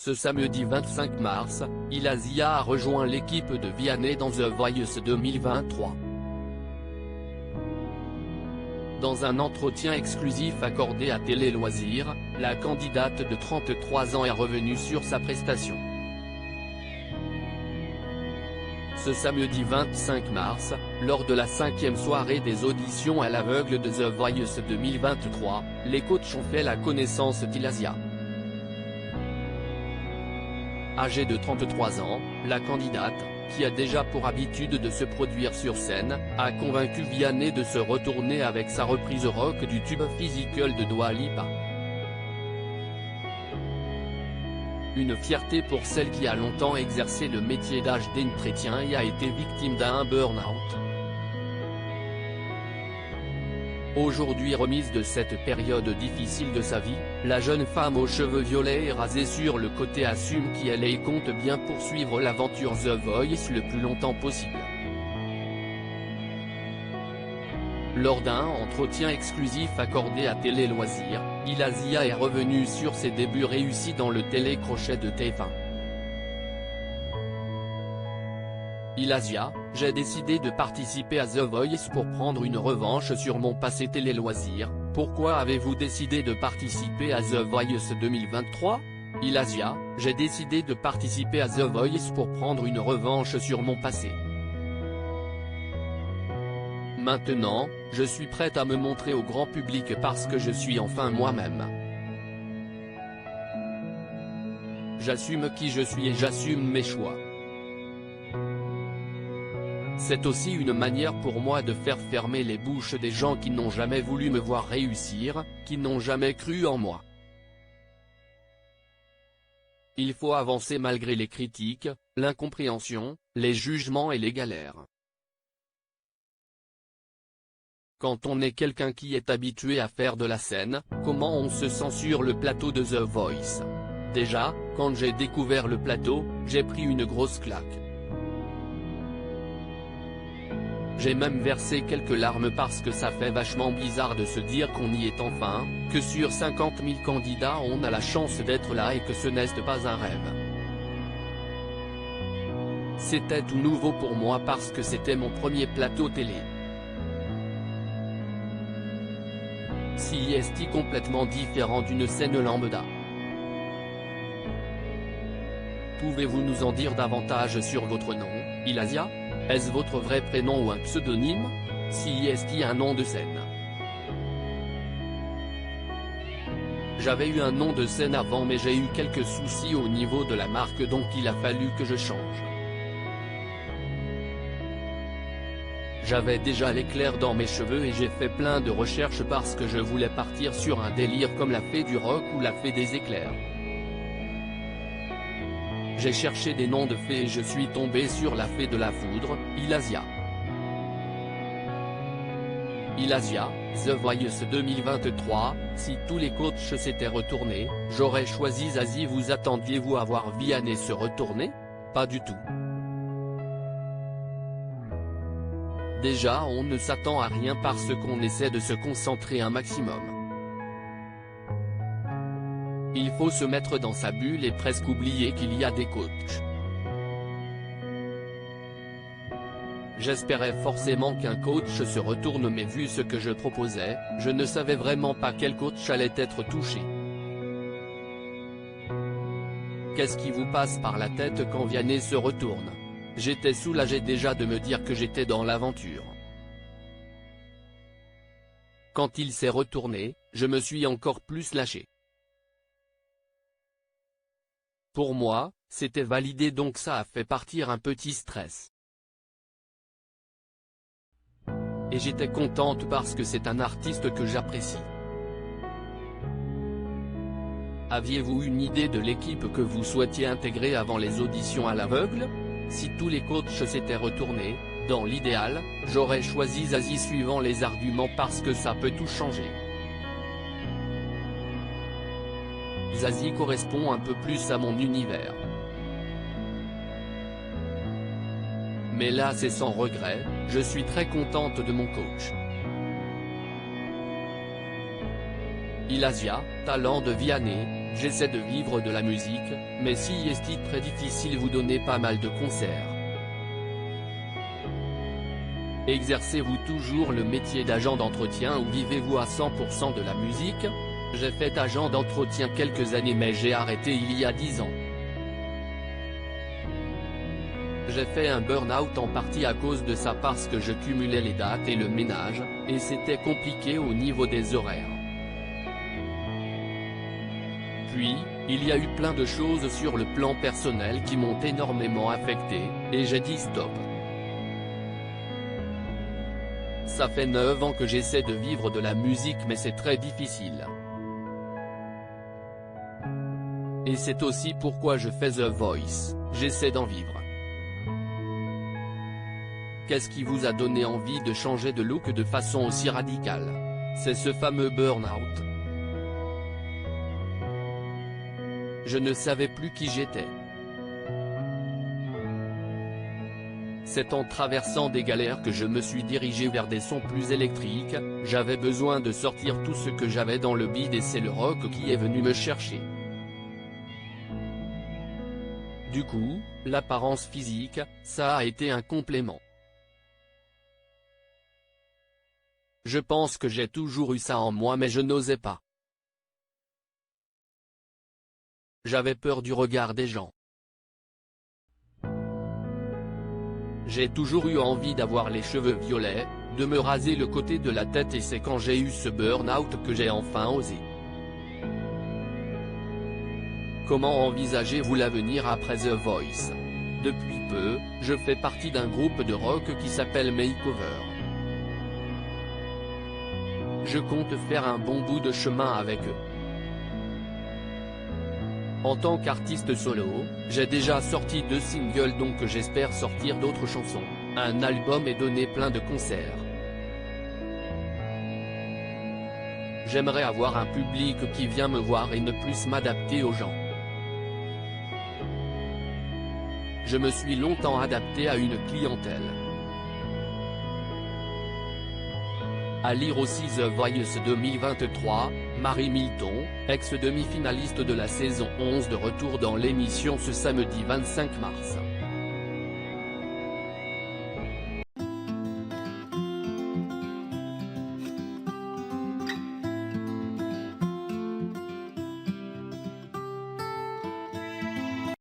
Ce samedi 25 mars, Ilasia a rejoint l'équipe de Vianney dans The Voice 2023. Dans un entretien exclusif accordé à Télé Loisirs, la candidate de 33 ans est revenue sur sa prestation. Ce samedi 25 mars, lors de la 5e soirée des auditions à l'aveugle de The Voice 2023, les coachs ont fait la connaissance d'Ilasia. Âgée de 33 ans, la candidate, qui a déjà pour habitude de se produire sur scène, a convaincu Vianney de se retourner avec sa reprise rock du tube Physical de Dua Lipa. Une fierté pour celle qui a longtemps exercé le métier d'entretien et a été victime d'un burn-out. Aujourd'hui remise de cette période difficile de sa vie, la jeune femme aux cheveux violets et rasés sur le côté assume qui elle est et compte bien poursuivre l'aventure The Voice le plus longtemps possible. Lors d'un entretien exclusif accordé à Télé Loisirs, Ilasia est revenue sur ses débuts réussis dans le télécrochet de TF1. Ilasia, j'ai décidé de participer à The Voice pour prendre une revanche sur mon passé Télé Loisirs. Pourquoi avez-vous décidé de participer à The Voice 2023 ? Ilasia, j'ai décidé de participer à The Voice pour prendre une revanche sur mon passé. Maintenant, je suis prête à me montrer au grand public parce que je suis enfin moi-même. J'assume qui je suis et j'assume mes choix. C'est aussi une manière pour moi de faire fermer les bouches des gens qui n'ont jamais voulu me voir réussir, qui n'ont jamais cru en moi. Il faut avancer malgré les critiques, l'incompréhension, les jugements et les galères. Quand on est quelqu'un qui est habitué à faire de la scène, comment on se sent sur le plateau de The Voice ? Déjà, quand j'ai découvert le plateau, j'ai pris une grosse claque. J'ai même versé quelques larmes parce que ça fait vachement bizarre de se dire qu'on y est enfin, que sur 50 000 candidats on a la chance d'être là et que ce n'est pas un rêve. C'était tout nouveau pour moi parce que c'était mon premier plateau télé. C'est complètement différent d'une scène lambda. Pouvez-vous nous en dire davantage sur votre nom, Ilasia ? Est-ce votre vrai prénom ou un pseudonyme ? C'est un nom de scène. J'avais eu un nom de scène avant mais j'ai eu quelques soucis au niveau de la marque donc il a fallu que je change. J'avais déjà l'éclair dans mes cheveux et j'ai fait plein de recherches parce que je voulais partir sur un délire comme la fée du rock ou la fée des éclairs. J'ai cherché des noms de fées et je suis tombé sur la fée de la foudre, Ilasia. Ilasia, The Voice 2023, si tous les coachs s'étaient retournés, j'aurais choisi Zazie. Vous attendiez-vous à voir Vianney se retourner ? Pas du tout. Déjà on ne s'attend à rien parce qu'on essaie de se concentrer un maximum. Il faut se mettre dans sa bulle et presque oublier qu'il y a des coachs. J'espérais forcément qu'un coach se retourne mais vu ce que je proposais, je ne savais vraiment pas quel coach allait être touché. Qu'est-ce qui vous passe par la tête quand Vianney se retourne ? J'étais soulagé déjà de me dire que j'étais dans l'aventure. Quand il s'est retourné, je me suis encore plus lâché. Pour moi, c'était validé donc ça a fait partir un petit stress. Et j'étais contente parce que c'est un artiste que j'apprécie. Aviez-vous une idée de l'équipe que vous souhaitiez intégrer avant les auditions à l'aveugle ? Si tous les coachs s'étaient retournés, dans l'idéal, j'aurais choisi Zazie suivant les arguments parce que ça peut tout changer. Zazie correspond un peu plus à mon univers. Mais là c'est sans regret, je suis très contente de mon coach. Ilasia, talent de Vianney, J'essaie de vivre de la musique, mais si est très difficile, vous donnez pas mal de concerts. Exercez-vous toujours le métier d'agent d'entretien ou vivez-vous à 100% de la musique? J'ai fait agent d'entretien quelques années mais j'ai arrêté il y a 10 ans. J'ai fait un burn-out en partie à cause de ça parce que je cumulais les dates et le ménage, et c'était compliqué au niveau des horaires. Puis, il y a eu plein de choses sur le plan personnel qui m'ont énormément affecté, et j'ai dit stop. Ça fait 9 ans que j'essaie de vivre de la musique mais c'est très difficile. Et c'est aussi pourquoi je fais The Voice, j'essaie d'en vivre. Qu'est-ce qui vous a donné envie de changer de look de façon aussi radicale? C'est ce fameux burn-out. Je ne savais plus qui j'étais. C'est en traversant des galères que je me suis dirigé vers des sons plus électriques, j'avais besoin de sortir tout ce que j'avais dans le bide et c'est le rock qui est venu me chercher. Du coup, l'apparence physique, ça a été un complément. Je pense que j'ai toujours eu ça en moi mais je n'osais pas. J'avais peur du regard des gens. J'ai toujours eu envie d'avoir les cheveux violets, de me raser le côté de la tête et c'est quand j'ai eu ce burn-out que j'ai enfin osé. Comment envisagez-vous l'avenir après The Voice? Depuis peu, je fais partie d'un groupe de rock qui s'appelle Makeover. Je compte faire un bon bout de chemin avec eux. En tant qu'artiste solo, j'ai déjà sorti 2 singles donc j'espère sortir d'autres chansons, un album et donner plein de concerts. J'aimerais avoir un public qui vient me voir et ne plus m'adapter aux gens. Je me suis longtemps adapté à une clientèle. À lire aussi The Voice 2023, Marie Milton, ex-demi-finaliste de la saison 11 de retour dans l'émission ce samedi 25 mars.